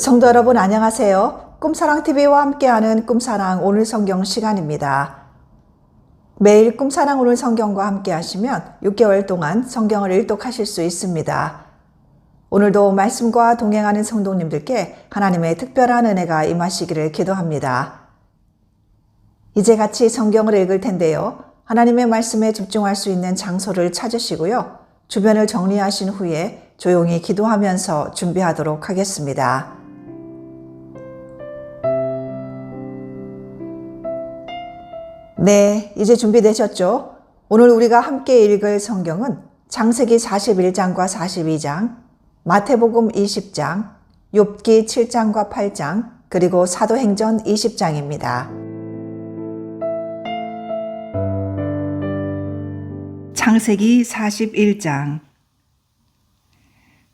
성도 여러분 안녕하세요. 꿈사랑TV와 함께하는 꿈사랑 오늘 성경 시간입니다. 매일 꿈사랑 오늘 성경과 함께 하시면 6개월 동안 성경을 일독하실 수 있습니다. 오늘도 말씀과 동행하는 성도님들께 하나님의 특별한 은혜가 임하시기를 기도합니다. 이제 같이 성경을 읽을 텐데요. 하나님의 말씀에 집중할 수 있는 장소를 찾으시고요. 주변을 정리하신 후에 조용히 기도하면서 준비하도록 하겠습니다. 네, 이제 준비되셨죠? 오늘 우리가 함께 읽을 성경은 창세기 41장과 42장, 마태복음 20장, 욥기 7장과 8장, 그리고 사도행전 20장입니다. 창세기 41장.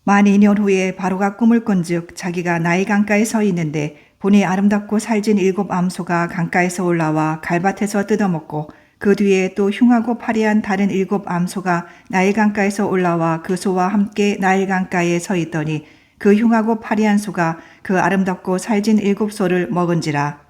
만 2년 후에 바로가 꿈을 꾼즉 자기가 나일 강가에 서 있는데 보니 아름답고 살진 7 암소가 강가에서 올라와 갈밭에서 뜯어먹고 그 뒤에 또 흉하고 파리한 다른 7 암소가 나일 강가에서 올라와 그 소와 함께 나일 강가에 서 있더니 그 흉하고 파리한 소가 그 아름답고 살진 7 소를 먹은지라.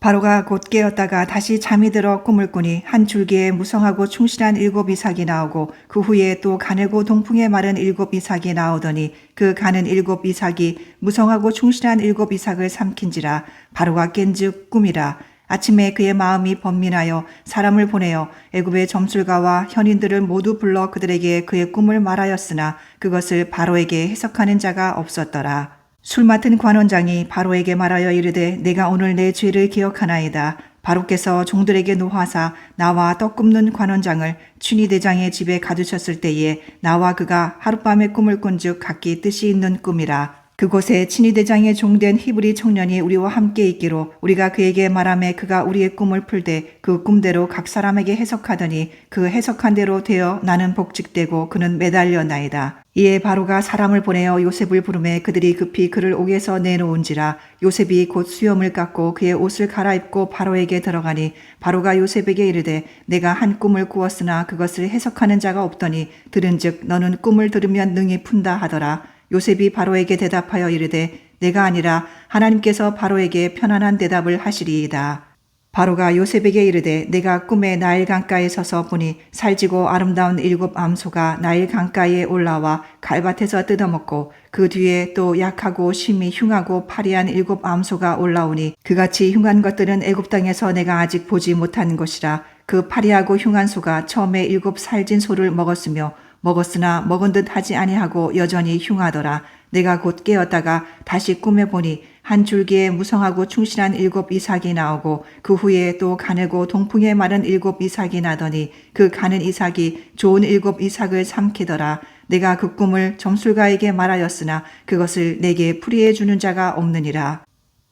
바로가 곧 깨었다가 다시 잠이 들어 꿈을 꾸니 한 줄기에 무성하고 충실한 7 이삭이 나오고 그 후에 또 가늘고 동풍에 마른 7 이삭이 나오더니 그 가는 7 이삭이 무성하고 충실한 7 이삭을 삼킨지라. 바로가 깬즉 꿈이라. 아침에 그의 마음이 번민하여 사람을 보내어 애굽의 점술가와 현인들을 모두 불러 그들에게 그의 꿈을 말하였으나 그것을 바로에게 해석하는 자가 없었더라. 술 맡은 관원장이 바로에게 말하여 이르되 내가 오늘 내 죄를 기억하나이다. 바로께서 종들에게 노하사 나와 떡 굽는 관원장을 춘희대장의 집에 가두셨을 때에 나와 그가 하룻밤에 꿈을 꾼즉 각기 뜻이 있는 꿈이라. 그곳에 춘희대장의 종된 히브리 청년이 우리와 함께 있기로 우리가 그에게 말하매 그가 우리의 꿈을 풀되 그 꿈대로 각 사람에게 해석하더니 그 해석한 대로 되어 나는 복직되고 그는 매달려나이다. 이에 바로가 사람을 보내어 요셉을 부르매 그들이 급히 그를 옥에서 내놓은지라. 요셉이 곧 수염을 깎고 그의 옷을 갈아입고 바로에게 들어가니 바로가 요셉에게 이르되 내가 한 꿈을 꾸었으나 그것을 해석하는 자가 없더니 들은즉 너는 꿈을 들으면 능히 푼다 하더라. 요셉이 바로에게 대답하여 이르되 내가 아니라 하나님께서 바로에게 편안한 대답을 하시리이다. 바로가 요셉에게 이르되 내가 꿈에 나일 강가에 서서 보니 살지고 아름다운 7 암소가 나일 강가에 올라와 갈밭에서 뜯어먹고 그 뒤에 또 약하고 심히 흉하고 파리한 7 암소가 올라오니 그같이 흉한 것들은 애굽 땅에서 내가 아직 보지 못한 것이라. 그 파리하고 흉한 소가 처음에 7 살진 소를 먹었으며 먹었으나 먹은 듯 하지 아니하고 여전히 흉하더라. 내가 곧 깨었다가 다시 꿈에 보니 한 줄기에 무성하고 충실한 7 이삭이 나오고 그 후에 또 가늘고 동풍에 마른 7 이삭이 나더니 그 가는 이삭이 좋은 7 이삭을 삼키더라. 내가 그 꿈을 점술가에게 말하였으나 그것을 내게 풀이해 주는 자가 없느니라.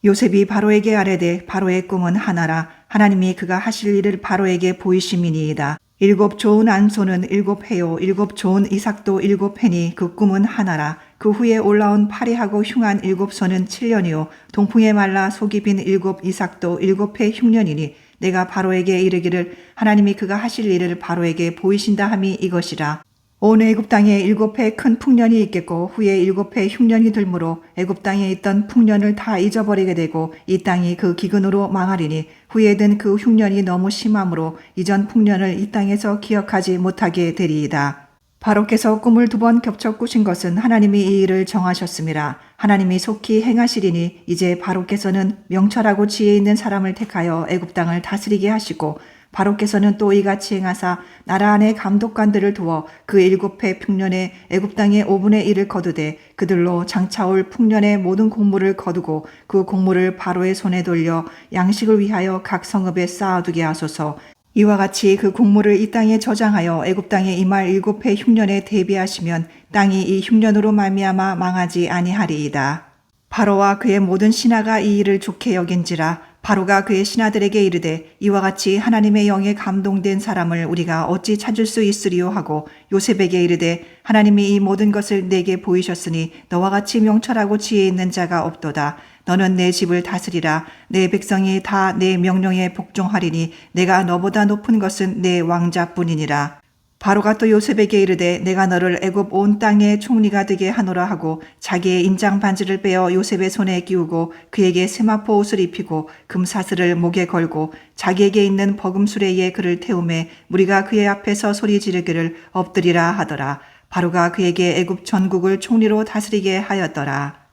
요셉이 바로에게 아뢰되 바로의 꿈은 하나라. 하나님이 그가 하실 일을 바로에게 보이심이니이다. 7 좋은 암소는 7 해요 7 좋은 이삭도 7 해니 그 꿈은 하나라. 그 후에 올라온 파리하고 흉한 7 소는 7년이요 동풍에 말라 속이 빈 7 이삭도 7해 흉년이니 내가 바로에게 이르기를 하나님이 그가 하실 일을 바로에게 보이신다 함이 이것이라. 온 애굽 땅에 7해 큰 풍년이 있겠고 후에 7해 흉년이 들므로 애굽 땅에 있던 풍년을 다 잊어버리게 되고 이 땅이 그 기근으로 망하리니 후에 든 그 흉년이 너무 심함으로 이전 풍년을 이 땅에서 기억하지 못하게 되리이다. 바로께서 꿈을 2번 겹쳐 꾸신 것은 하나님이 이 일을 정하셨음이라. 하나님이 속히 행하시리니 이제 바로께서는 명철하고 지혜 있는 사람을 택하여 애굽 땅을 다스리게 하시고 바로께서는 또 이같이 행하사 나라 안에 감독관들을 두어 그 7해 풍년에 애굽 땅의 5분의 1을 거두되 그들로 장차올 풍년의 모든 곡물을 거두고 그 곡물을 바로의 손에 돌려 양식을 위하여 각 성읍에 쌓아두게 하소서. 이와 같이 그 곡물을 이 땅에 저장하여 애굽 땅에 임할 7해 흉년에 대비하시면 땅이 이 흉년으로 말미암아 망하지 아니하리이다. 바로와 그의 모든 신하가 이 일을 좋게 여긴지라. 바로가 그의 신하들에게 이르되 이와 같이 하나님의 영에 감동된 사람을 우리가 어찌 찾을 수 있으리요 하고 요셉에게 이르되 하나님이 이 모든 것을 내게 보이셨으니 너와 같이 명철하고 지혜 있는 자가 없도다. 너는 내 집을 다스리라. 내 백성이 다 내 명령에 복종하리니 내가 너보다 높은 것은 내 왕자뿐이니라. 바로가 또 요셉에게 이르되 내가 너를 애굽 온 땅의 총리가 되게 하노라 하고 자기의 인장 반지를 빼어 요셉의 손에 끼우고 그에게 세마포 옷을 입히고 금사슬을 목에 걸고 자기에게 있는 버금수레에 그를 태우매 무리가 그의 앞에서 소리 지르기를 엎드리라 하더라. 바로가 그에게 애굽 전국을 총리로 다스리게 하였더라.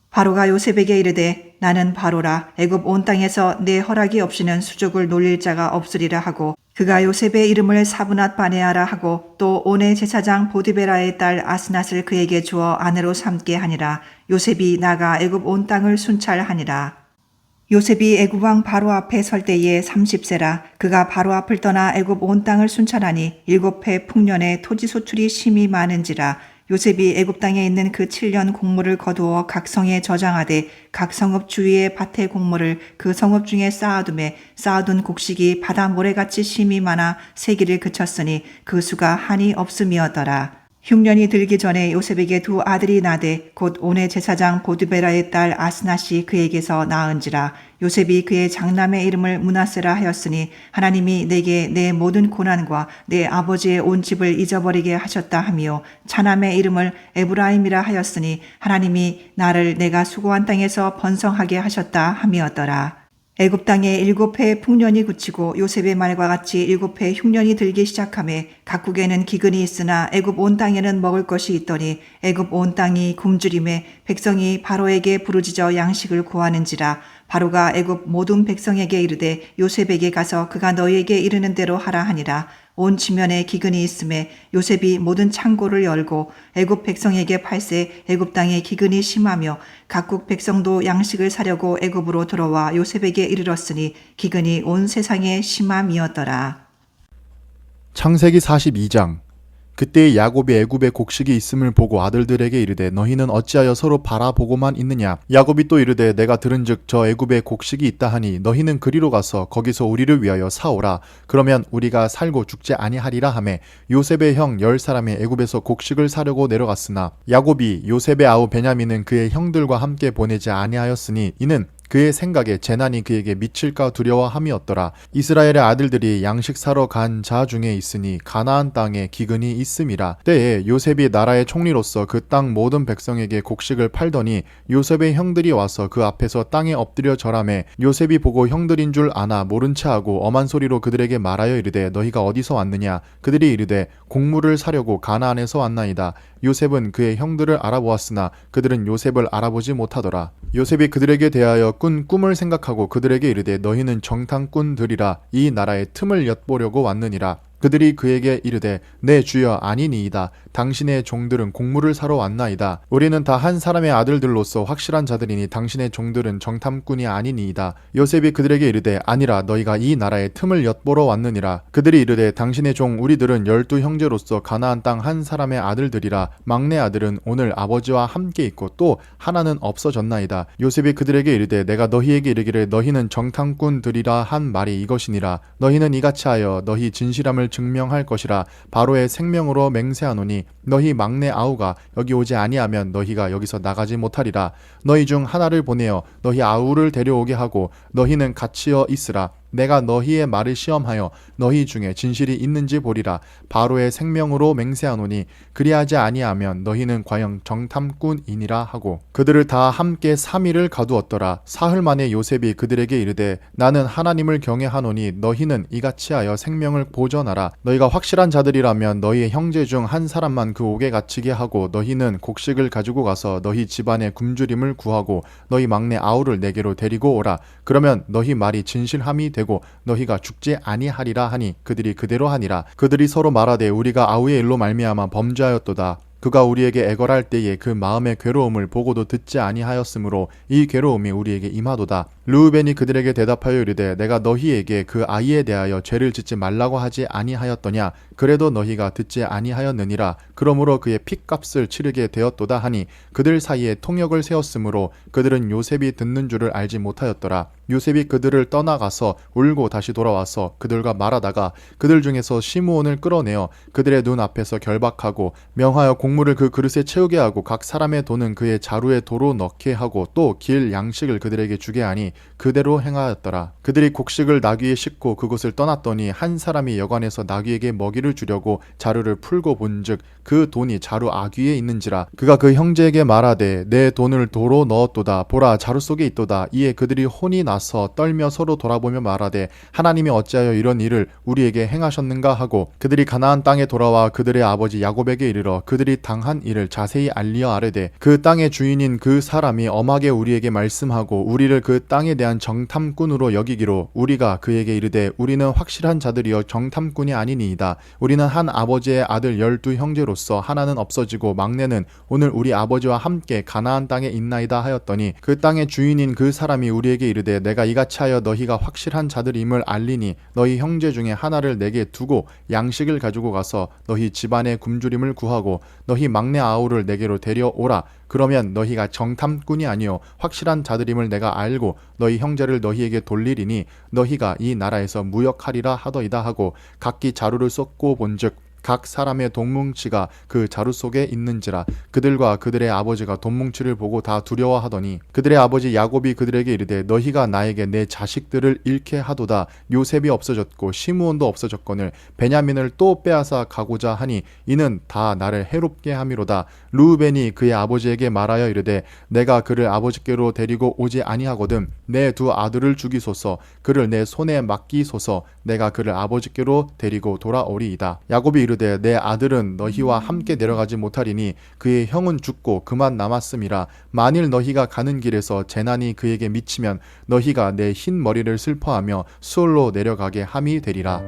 바로가 요셉에게 이르되 나는 바로라. 애굽 온 땅에서 내 허락이 없이는 수족을 놀릴 자가 없으리라 하고 그가 요셉의 이름을 사브낫 바네아라 하고 또 온의 제사장 보디베라의 딸 아스낫을 그에게 주어 아내로 삼게 하니라. 요셉이 나가 애굽 온 땅을 순찰하니라. 요셉이 애굽 왕 바로 앞에 설 때에 30세라. 그가 바로 앞을 떠나 애굽 온 땅을 순찰하니 7해 풍년에 토지 소출이 심히 많은지라. 요셉이 애굽 땅에 있는 그 7년 곡물을 거두어 각 성에 저장하되 각 성읍 주위의 밭의 곡물을 그 성읍 중에 쌓아두매 쌓아둔 곡식이 바다 모래같이 심히 많아 세기를 그쳤으니 그 수가 한이 없음이었더라. 흉년이 들기 전에 요셉에게 두 아들이 나되 곧 온의 제사장 보드베라의 딸 아스낫이 그에게서 낳은지라. 요셉이 그의 장남의 이름을 므낫세라 하였으니 하나님이 내게 내 모든 고난과 내 아버지의 온 집을 잊어버리게 하셨다 하며 차남의 이름을 에브라임이라 하였으니 하나님이 나를 내가 수고한 땅에서 번성하게 하셨다 함이었더라. 애굽 땅에 7해 풍년이 그치고 요셉의 말과 같이 7해 흉년이 들기 시작하매 각국에는 기근이 있으나 애굽 온 땅에는 먹을 것이 있더니 애굽 온 땅이 굶주림에 백성이 바로에게 부르짖어 양식을 구하는지라. 바로가 애굽 모든 백성에게 이르되 요셉에게 가서 그가 너희에게 이르는 대로 하라 하니라. 온 지면에 기근이 있음에 요셉이 모든 창고를 열고 애굽 백성에게 팔세 애굽 땅에 기근이 심하며 각국 백성도 양식을 사려고 애굽으로 들어와 요셉에게 이르렀으니 기근이 온 세상에 심함이었더라. 창세기 42장. 그때 야곱이 애굽에 곡식이 있음을 보고 아들들에게 이르되 너희는 어찌하여 서로 바라보고만 있느냐. 야곱이 또 이르되 내가 들은즉 저 애굽에 곡식이 있다 하니 너희는 그리로 가서 거기서 우리를 위하여 사오라. 그러면 우리가 살고 죽지 아니하리라 하매 요셉의 형 10사람이 애굽에서 곡식을 사려고 내려갔으나 야곱이 요셉의 아우 베냐민은 그의 형들과 함께 보내지 아니하였으니 이는 그의 생각에 재난이 그에게 미칠까 두려워함이었더라. 이스라엘의 아들들이 양식 사러 간 자 중에 있으니 가나안 땅에 기근이 있음이라. 때에 요셉이 나라의 총리로서 그 땅 모든 백성에게 곡식을 팔더니 요셉의 형들이 와서 그 앞에서 땅에 엎드려 절하매 요셉이 보고 형들인 줄 아나 모른 체하고 엄한 소리로 그들에게 말하여 이르되 너희가 어디서 왔느냐. 그들이 이르되 곡물을 사려고 가나안에서 왔나이다. 요셉은 그의 형들을 알아보았으나 그들은 요셉을 알아보지 못하더라. 요셉이 그들에게 대하여 꾼 꿈을 생각하고 그들에게 이르되 너희는 정탐꾼들이라. 이 나라의 틈을 엿보려고 왔느니라. 그들이 그에게 이르되 내 주여 아니니이다. 당신의 종들은 곡물을 사러 왔나이다. 우리는 다 한 사람의 아들들로서 확실한 자들이니 당신의 종들은 정탐꾼이 아니니이다. 요셉이 그들에게 이르되 아니라 너희가 이 나라의 틈을 엿보러 왔느니라. 그들이 이르되 당신의 종 우리들은 12 형제로서 가나안 땅 한 사람의 아들들이라. 막내 아들은 오늘 아버지와 함께 있고 또 하나는 없어졌나이다. 요셉이 그들에게 이르되 내가 너희에게 이르기를 너희는 정탐꾼들이라 한 말이 이것이니라. 너희는 이같이 하여 너희 진실함을 증명할 것이라. 바로의 생명으로 맹세하노니 너희 막내 아우가 여기 오지 아니하면 너희가 여기서 나가지 못하리라. 너희 중 하나를 보내어 너희 아우를 데려오게 하고 너희는 갇히어 있으라. 내가 너희의 말을 시험하여 너희 중에 진실이 있는지 보리라. 바로의 생명으로 맹세하노니 그리하지 아니하면 너희는 과연 정탐꾼이니라 하고 그들을 다 함께 3일을 가두었더라. 사흘 만에 요셉이 그들에게 이르되 나는 하나님을 경외하노니 너희는 이같이 하여 생명을 보전하라. 너희가 확실한 자들이라면 너희의 형제 중 한 사람만 그 옥에 갇히게 하고 너희는 곡식을 가지고 가서 너희 집안의 굶주림을 구하고 너희 막내 아우를 내게로 데리고 오라. 그러면 너희 말이 진실함이 되고 너희가 죽지 아니하리라 하니 그들이 그대로 하니라. 그들이 서로 말하되 우리가 아우의 일로 말미암아 범죄하였도다. 그가 우리에게 애걸할 때에 그 마음의 괴로움을 보고도 듣지 아니하였으므로 이 괴로움이 우리에게 임하도다. 르우벤이 그들에게 대답하여 이르되 내가 너희에게 그 아이에 대하여 죄를 짓지 말라고 하지 아니하였더냐. 그래도 너희가 듣지 아니하였느니라. 그러므로 그의 핏값을 치르게 되었도다 하니 그들 사이에 통역을 세웠으므로 그들은 요셉이 듣는 줄을 알지 못하였더라. 요셉이 그들을 떠나가서 울고 다시 돌아와서 그들과 말하다가 그들 중에서 시므온을 끌어내어 그들의 눈 앞에서 결박하고 명하여 곡물을 그 그릇에 채우게 하고 각 사람의 돈은 그의 자루에 도로 넣게 하고 또 길 양식을 그들에게 주게 하니 그대로 행하였더라. 그들이 곡식을 나귀에 싣고 그곳을 떠났더니 한 사람이 여관에서 나귀에게 먹이를 주려고 자루를 풀고 본즉 그 돈이 자루 아귀에 있는지라. 그가 그 형제에게 말하되 내 돈을 도로 넣었도다. 보라, 자루 속에 있도다. 이에 그들이 혼이 나서 떨며 서로 돌아보며 말하되 하나님이 어찌하여 이런 일을 우리에게 행하셨는가 하고, 그들이 가나안 땅에 돌아와 그들의 아버지 야곱에게 이르러 그들이 당한 일을 자세히 알리어 아뢰되 그 땅의 주인인 그 사람이 엄하게 우리에게 말씀하고 우리를 그 땅에 대한 정탐꾼으로 여기기로 우리가 그에게 이르되 우리는 확실한 자들이여 정탐꾼이 아니니이다. 우리는 한 아버지의 아들 12 형제로서 하나는 없어지고 막내는 오늘 우리 아버지와 함께 가나안 땅에 있나이다 하였더니, 그 땅의 주인인 그 사람이 우리에게 이르되 내가 이같이 하여 너희가 확실한 자들임을 알리니 너희 형제 중에 하나를 내게 두고 양식을 가지고 가서 너희 집안의 굶주림을 구하고 너희 막내 아우를 내게로 데려오라. 그러면 너희가 정탐꾼이 아니요 확실한 자들임을 내가 알고 너희 형제를 너희에게 돌리리니 너희가 이 나라에서 무역하리라 하더이다 하고, 각기 자루를 쏟고 본즉 각 사람의 돈뭉치가 그 자루 속에 있는지라. 그들과 그들의 아버지가 돈뭉치를 보고 다 두려워하더니 그들의 아버지 야곱이 그들에게 이르되 너희가 나에게 내 자식들을 잃게 하도다. 요셉이 없어졌고 시므온도 없어졌거늘 베냐민을 또 빼앗아 가고자 하니 이는 다 나를 해롭게 함이로다. 르우벤이 그의 아버지에게 말하여 이르되 내가 그를 아버지께로 데리고 오지 아니하거든 내 두 아들을 죽이소서. 그를 내 손에 맡기소서. 내가 그를 아버지께로 데리고 돌아오리이다. 야곱이 이르되 내 아들은 너희와 함께 내려가지 못하리니 그의 형은 죽고 그만 남았음이라. 만일 너희가 가는 길에서 재난이 그에게 미치면 너희가 내 흰 머리를 슬퍼하며 수월로 내려가게 함이 되리라.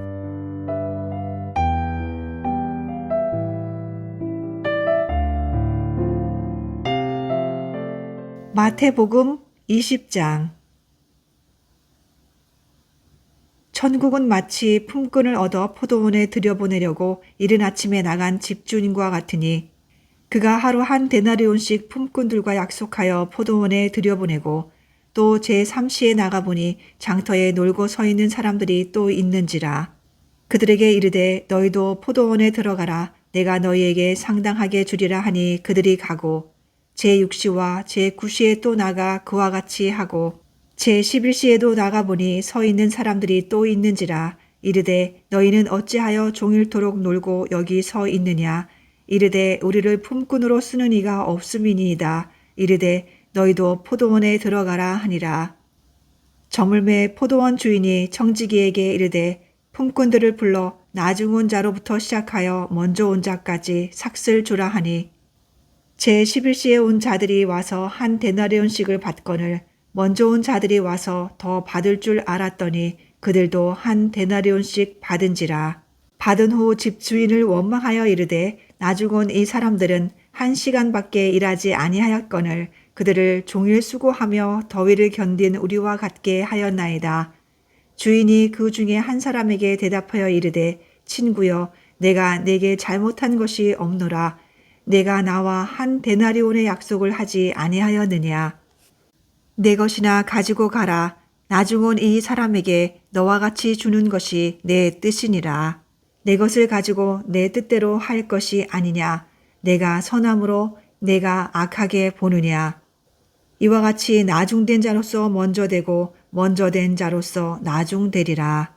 마태복음 20장. 천국은 마치 품꾼을 얻어 포도원에 들여보내려고 이른 아침에 나간 집주인과 같으니 그가 하루 한 데나리온씩 품꾼들과 약속하여 포도원에 들여보내고 또 제3시에 나가보니 장터에 놀고 서 있는 사람들이 또 있는지라. 그들에게 이르되 너희도 포도원에 들어가라. 내가 너희에게 상당하게 주리라 하니 그들이 가고 제6시와 제9시에 또 나가 그와 같이 하고 제11시에도 나가보니 서 있는 사람들이 또 있는지라. 이르되 너희는 어찌하여 종일토록 놀고 여기 서 있느냐. 이르되 우리를 품꾼으로 쓰는 이가 없음이니이다. 이르되 너희도 포도원에 들어가라 하니라. 저물매 포도원 주인이 청지기에게 이르되 품꾼들을 불러 나중 온 자로부터 시작하여 먼저 온 자까지 삭슬 주라 하니 제11시에 온 자들이 와서 한 데나리온씩을 받거늘 먼저 온 자들이 와서 더 받을 줄 알았더니 그들도 한 데나리온씩 받은지라. 받은 후 집주인을 원망하여 이르되 나중 온 이 사람들은 1시간밖에 일하지 아니하였거늘 그들을 종일 수고하며 더위를 견딘 우리와 같게 하였나이다. 주인이 그 중에 한 사람에게 대답하여 이르되 친구여 내가 내게 잘못한 것이 없노라. 내가 나와 한 데나리온의 약속을 하지 아니하였느냐. 내 것이나 가지고 가라. 나중 온 이 사람에게 너와 같이 주는 것이 내 뜻이니라. 내 것을 가지고 내 뜻대로 할 것이 아니냐. 내가 선함으로 내가 악하게 보느냐. 이와 같이 나중된 자로서 먼저 되고 먼저 된 자로서 나중되리라.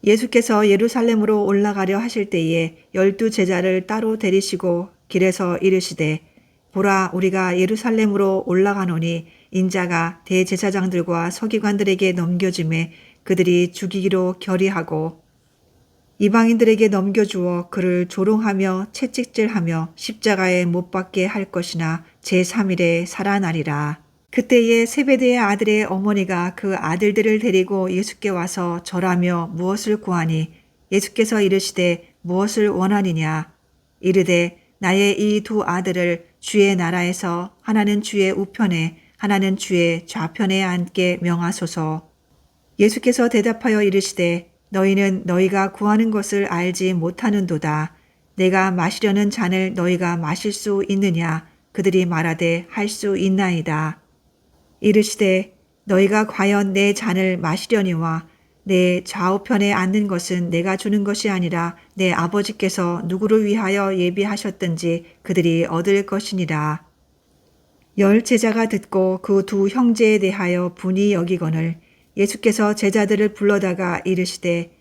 예수께서 예루살렘으로 올라가려 하실 때에 12 제자를 따로 데리시고 길에서 이르시되 보라 우리가 예루살렘으로 올라가노니 인자가 대제사장들과 서기관들에게 넘겨짐에 그들이 죽이기로 결의하고 이방인들에게 넘겨주어 그를 조롱하며 채찍질하며 십자가에 못 박게 할 것이나 제3일에 살아나리라. 그때에 세베대의 아들의 어머니가 그 아들들을 데리고 예수께 와서 절하며 무엇을 구하니 예수께서 이르시되 무엇을 원하느냐. 이르되 나의 이 두 아들을 주의 나라에서 하나는 주의 우편에 하나는 주의 좌편에 앉게 명하소서. 예수께서 대답하여 이르시되 너희는 너희가 구하는 것을 알지 못하는도다. 내가 마시려는 잔을 너희가 마실 수 있느냐. 그들이 말하되 할 수 있나이다. 이르시되 너희가 과연 내 잔을 마시려니와 내 좌우편에 앉는 것은 내가 주는 것이 아니라 내 아버지께서 누구를 위하여 예비하셨든지 그들이 얻을 것이니라. 열 제자가 듣고 그 두 형제에 대하여 분이 여기거늘 예수께서 제자들을 불러다가 이르시되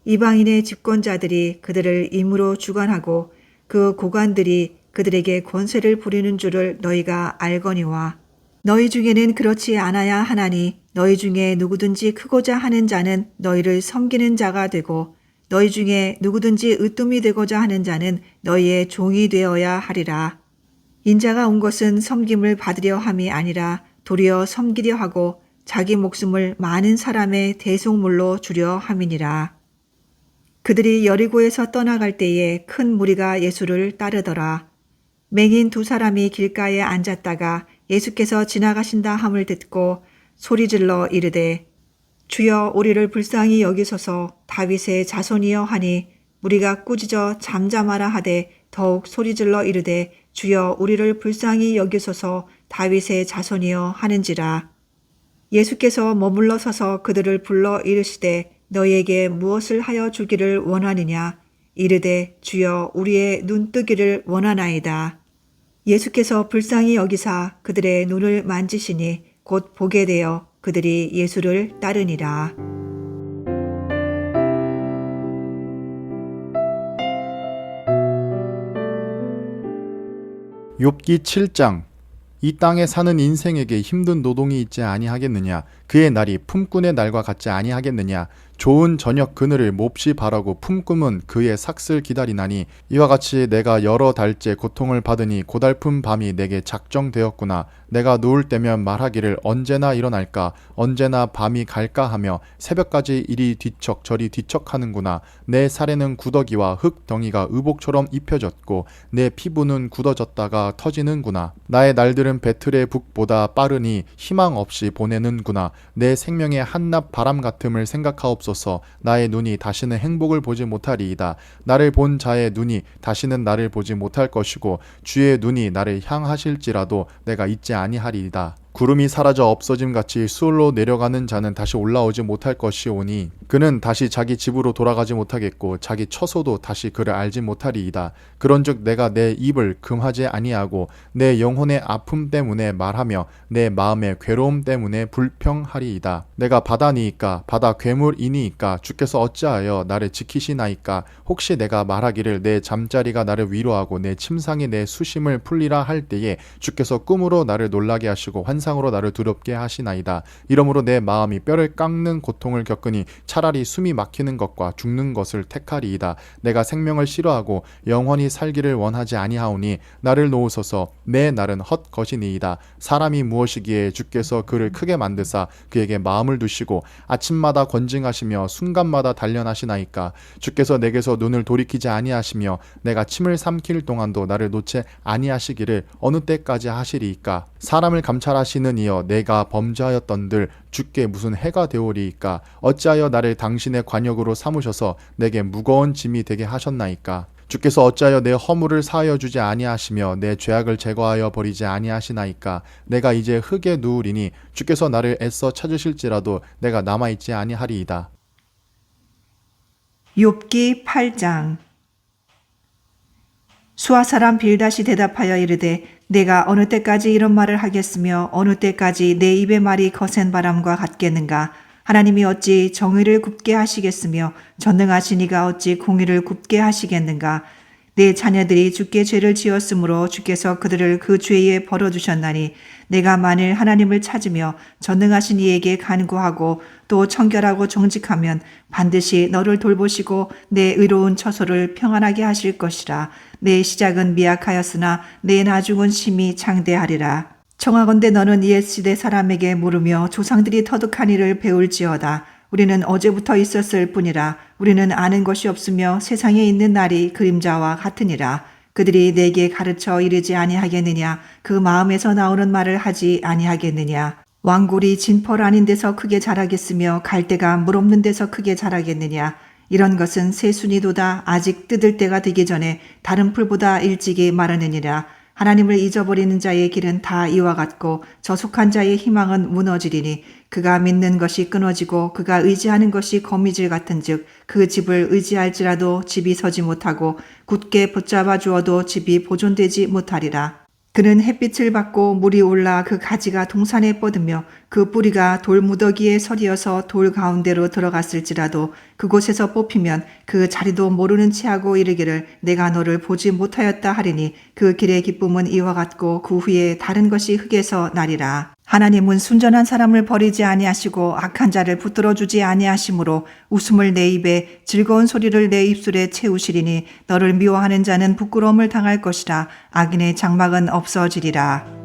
이방인의 집권자들이 그들을 임으로 주관하고 그 고관들이 그들에게 권세를 부리는 줄을 너희가 알거니와 너희 중에는 그렇지 않아야 하나니 너희 중에 누구든지 크고자 하는 자는 너희를 섬기는 자가 되고 너희 중에 누구든지 으뜸이 되고자 하는 자는 너희의 종이 되어야 하리라. 인자가 온 것은 섬김을 받으려 함이 아니라 도리어 섬기려 하고 자기 목숨을 많은 사람의 대속물로 주려 함이니라. 그들이 여리고에서 떠나갈 때에 큰 무리가 예수를 따르더라. 맹인 두 사람이 길가에 앉았다가 예수께서 지나가신다 함을 듣고 소리질러 이르되 주여 우리를 불쌍히 여기소서 다윗의 자손이여 하니 무리가 꾸짖어 잠잠하라 하되 더욱 소리질러 이르되 주여 우리를 불쌍히 여기소서 다윗의 자손이여 하는지라. 예수께서 머물러 서서 그들을 불러 이르시되 너희에게 무엇을 하여 주기를 원하느냐 이르되 주여 우리의 눈 뜨기를 원하나이다. 예수께서 불쌍히 여기사 그들의 눈을 만지시니 곧 보게 되어 그들이 예수를 따르니라. 욥기 7장. 이 땅에 사는 인생에게 힘든 노동이 있지 아니하겠느냐? 그의 날이 품꾼의 날과 같지 아니하겠느냐? 좋은 저녁 그늘을 몹시 바라고 품꾼은 그의 삭슬 기다리나니 이와 같이 내가 여러 달째 고통을 받으니 고달픈 밤이 내게 작정되었구나. 내가 누울 때면 말하기를 언제나 일어날까 언제나 밤이 갈까 하며 새벽까지 이리 뒤척 저리 뒤척하는구나. 내 살에는 구더기와 흙덩이가 의복처럼 입혀졌고 내 피부는 굳어졌다가 터지는구나. 나의 날들은 배틀의 북보다 빠르니 희망 없이 보내는구나. 내 생명의 한낮 바람 같음을 생각하옵소서. 나의 눈이 다시는 행복을 보지 못하리이다. 나를 본 자의 눈이 다시는 나를 보지 못할 것이고 주의 눈이 나를 향하실지라도 내가 잊지 아니하리이다. 구름이 사라져 없어짐같이 수월로 내려가는 자는 다시 올라오지 못할 것이오니 그는 다시 자기 집으로 돌아가지 못하겠고 자기 처소도 다시 그를 알지 못하리이다. 그런즉 내가 내 입을 금하지 아니하고 내 영혼의 아픔 때문에 말하며 내 마음의 괴로움 때문에 불평하리이다. 내가 바다니이까 바다 괴물이니이까 주께서 어찌하여 나를 지키시나이까. 혹시 내가 말하기를 내 잠자리가 나를 위로하고 내 침상이 내 수심을 풀리라 할 때에 주께서 꿈으로 나를 놀라게 하시고 환상으로 나를 두렵게 하시나이다. 이러므로 내 마음이 뼈를 깎는 고통을 겪으니 차라리 숨이 막히는 것과 죽는 것을 택하리이다. 내가 생명을 싫어하고 영원히 살기를 원하지 아니하오니 나를 놓으소서. 내 날은 헛것이니이다. 사람이 무엇이기에 주께서 그를 크게 만드사 그에게 마음을 두시고 아침마다 권징하시며 순간마다 단련하시나이까. 주께서 내게서 눈을 돌이키지 아니하시며 내가 침을 삼킬 동안도 나를 놓지 아니하시기를 어느 때까지 하시리이까. 사람을 감찰하시는 이여 내가 범죄하였던들 주께 무슨 해가 되오리이까. 어찌하여 나를 당신의 관역으로 삼으셔서 내게 무거운 짐이 되게 하셨나이까. 주께서 어찌하여 내 허물을 사하여 주지 아니하시며 내 죄악을 제거하여 버리지 아니하시나이까. 내가 이제 흙에 누우리니 주께서 나를 애써 찾으실지라도 내가 남아있지 아니하리이다. 욥기 8장. 수아 사람 빌닷이 대답하여 이르되 내가 어느 때까지 이런 말을 하겠으며 어느 때까지 내 입의 말이 거센 바람과 같겠는가. 하나님이 어찌 정의를 굽게 하시겠으며 전능하신 이가 어찌 공의를 굽게 하시겠는가. 내 자녀들이 주께 죄를 지었으므로 주께서 그들을 그 죄에 벌어주셨나니 내가 만일 하나님을 찾으며 전능하신 이에게 간구하고 또 청결하고 정직하면 반드시 너를 돌보시고 내 의로운 처소를 평안하게 하실 것이라. 내 시작은 미약하였으나 내 나중은 심히 장대하리라. 청하건대 너는 옛시대 사람에게 물으며 조상들이 터득한 일을 배울지어다. 우리는 어제부터 있었을 뿐이라. 우리는 아는 것이 없으며 세상에 있는 날이 그림자와 같으니라. 그들이 내게 가르쳐 이르지 아니하겠느냐. 그 마음에서 나오는 말을 하지 아니하겠느냐. 왕골이 진펄 아닌 데서 크게 자라겠으며 갈대가 물 없는 데서 크게 자라겠느냐. 이런 것은 새순이도다. 아직 뜯을 때가 되기 전에 다른 풀보다 일찍이 마르느니라. 하나님을 잊어버리는 자의 길은 다 이와 같고 저속한 자의 희망은 무너지리니 그가 믿는 것이 끊어지고 그가 의지하는 것이 거미줄 같은즉 그 집을 의지할지라도 집이 서지 못하고 굳게 붙잡아 주어도 집이 보존되지 못하리라. 그는 햇빛을 받고 물이 올라 그 가지가 동산에 뻗으며 그 뿌리가 돌무더기에 서리어서 돌 가운데로 들어갔을지라도 그곳에서 뽑히면 그 자리도 모르는 체하고 이르기를 내가 너를 보지 못하였다 하리니 그 길의 기쁨은 이와 같고 그 후에 다른 것이 흙에서 나리라. 하나님은 순전한 사람을 버리지 아니하시고 악한 자를 붙들어 주지 아니하심으로 웃음을 내 입에 즐거운 소리를 내 입술에 채우시리니 너를 미워하는 자는 부끄러움을 당할 것이라. 악인의 장막은 없어지리라.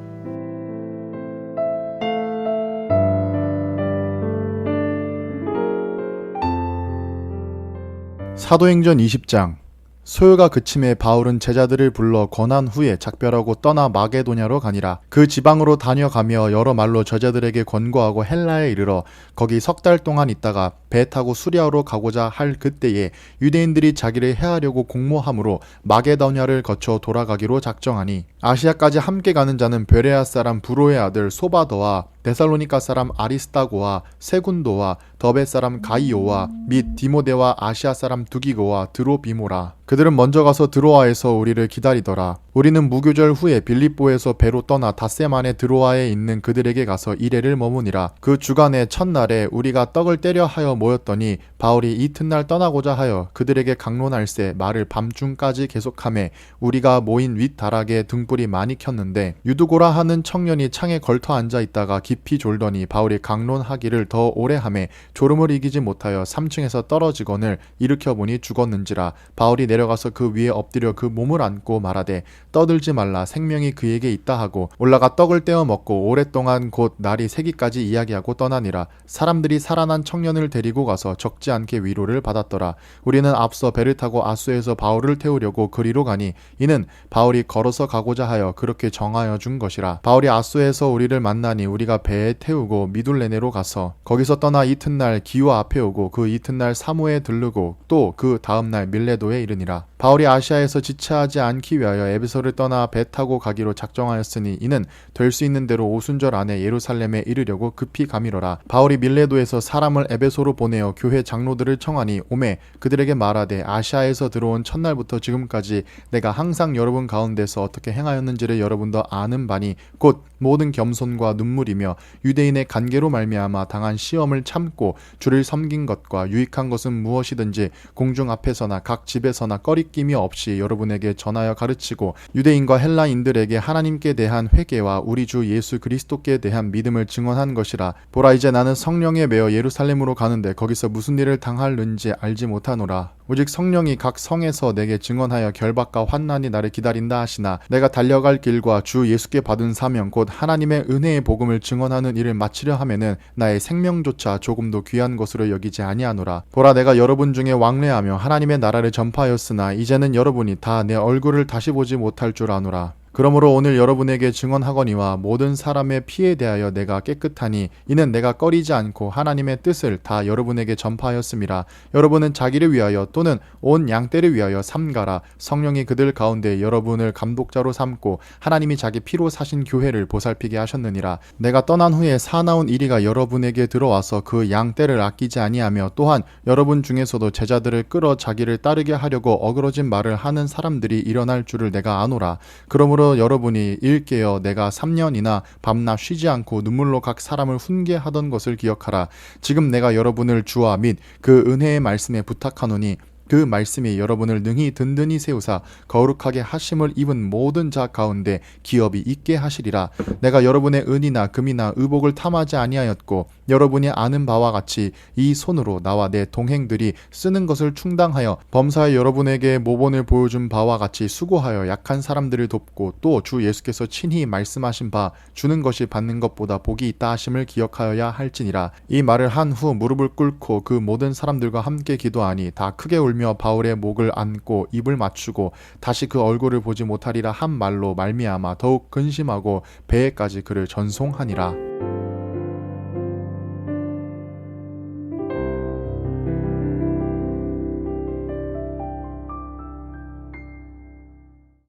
사도행전 20장. 소요가 그침에 바울은 제자들을 불러 권한 후에 작별하고 떠나 마게도냐로 가니라. 그 지방으로 다녀가며 여러 말로 저자들에게 권고하고 헬라에 이르러 거기 석 달 동안 있다가 배 타고 수리아로 가고자 할 그때에 유대인들이 자기를 해하려고 공모함으로 마게도냐를 거쳐 돌아가기로 작정하니 아시아까지 함께 가는 자는 베레아 사람 브로의 아들 소바더와 데살로니가 사람 아리스타고와 세군도와 더베 사람 가이오와 및 디모데와 아시아 사람 두기고와 드로비모라. 그들은 먼저 가서 드로아에서 우리를 기다리더라. 우리는 무교절 후에 빌립보에서 배로 떠나 닷새만에 드로아에 있는 그들에게 가서 이레를 머무니라. 그 주간의 첫날에 우리가 떡을 때려 하여 모였더니 바울이 이튿날 떠나고자 하여 그들에게 강론할세 말을 밤중까지 계속하매 우리가 모인 윗다락에 등불이 많이 켰는데 유두고라 하는 청년이 창에 걸터 앉아 있다가 깊이 졸더니 바울이 강론하기를 더 오래 하매 졸음을 이기지 못하여 3층에서 떨어지거늘 일으켜보니 죽었는지라. 바울이 내려가서 그 위에 엎드려 그 몸을 안고 말하되 떠들지 말라 생명이 그에게 있다 하고 올라가 떡을 떼어 먹고 오랫동안 곧 날이 새기까지 이야기하고 떠나니라. 사람들이 살아난 청년을 데리고 가서 적지 않게 위로를 받았더라. 우리는 앞서 배를 타고 아수에서 바울을 태우려고 그리로 가니 이는 바울이 걸어서 가고자 하여 그렇게 정하여 준 것이라. 바울이 아수에서 우리를 만나니 우리가 배에 태우고 미둘레네로 가서 거기서 떠나 이튿날 기호 앞에 오고 그 이튿날 사모에 들르고 또 그 다음날 밀레도에 이르니라. 바울이 아시아에서 지체하지 않기 위하여 에베소를 떠나 배 타고 가기로 작정하였으니 이는 될 수 있는 대로 오순절 안에 예루살렘에 이르려고 급히 가미러라. 바울이 밀레도에서 사람을 에베소로 보내어 교회 장로들을 청하니 오매 그들에게 말하되 아시아에서 들어온 첫날부터 지금까지 내가 항상 여러분 가운데서 어떻게 행하였는지를 여러분도 아는 바니 곧 모든 겸손과 눈물이며 유대인의 간계로 말미암아 당한 시험을 참고 주를 섬긴 것과 유익한 것은 무엇이든지 공중 앞에서나 각 집에서나 꺼리낌이 없이 여러분에게 전하여 가르치고 유대인과 헬라인들에게 하나님께 대한 회개와 우리 주 예수 그리스도께 대한 믿음을 증언한 것이라. 보라 이제 나는 성령에 매어 예루살렘으로 가는데 거기서 무슨 일을 당할는지 알지 못하노라. 오직 성령이 각 성에서 내게 증언하여 결박과 환난이 나를 기다린다 하시나 내가 달려갈 길과 주 예수께 받은 사명 곧 하나님의 은혜의 복음을 증언하는 일을 마치려 하면은 나의 생명조차 조금도 귀한 것으로 여기지 아니하노라. 보라 내가 여러분 중에 왕래하며 하나님의 나라를 전파하였으나 이제는 여러분이 다 내 얼굴을 다시 보지 못할 줄 아노라. 그러므로 오늘 여러분에게 증언하거니와 모든 사람의 피에 대하여 내가 깨끗하니 이는 내가 꺼리지 않고 하나님의 뜻을 다 여러분에게 전파하였음이라. 여러분은 자기를 위하여 또는 온 양떼를 위하여 삼가라. 성령이 그들 가운데 여러분을 감독자로 삼고 하나님이 자기 피로 사신 교회를 보살피게 하셨느니라. 내가 떠난 후에 사나운 이리가 여러분에게 들어와서 그 양떼를 아끼지 아니하며 또한 여러분 중에서도 제자들을 끌어 자기를 따르게 하려고 어그러진 말을 하는 사람들이 일어날 줄을 내가 아노라. 그러므로 여러분이 일깨어 내가 3년이나 밤낮 쉬지 않고 눈물로 각 사람을 훈계하던 것을 기억하라. 지금 내가 여러분을 주와 및 그 은혜의 말씀에 부탁하노니 그 말씀이 여러분을 능히 든든히 세우사 거룩하게 하심을 입은 모든 자 가운데 기업이 있게 하시리라. 내가 여러분의 은이나 금이나 의복을 탐하지 아니하였고 여러분이 아는 바와 같이 이 손으로 나와 내 동행들이 쓰는 것을 충당하여 범사에 여러분에게 모본을 보여준 바와 같이 수고하여 약한 사람들을 돕고 또 주 예수께서 친히 말씀하신 바 주는 것이 받는 것보다 복이 있다 하심을 기억하여야 할지니라. 이 말을 한 후 무릎을 꿇고 그 모든 사람들과 함께 기도하니 다 크게 울며 바울의 목을 안고 입을 맞추고 다시 그 얼굴을 보지 못하리라 한 말로 말미암아 더욱 근심하고 배에까지 그를 전송하니라.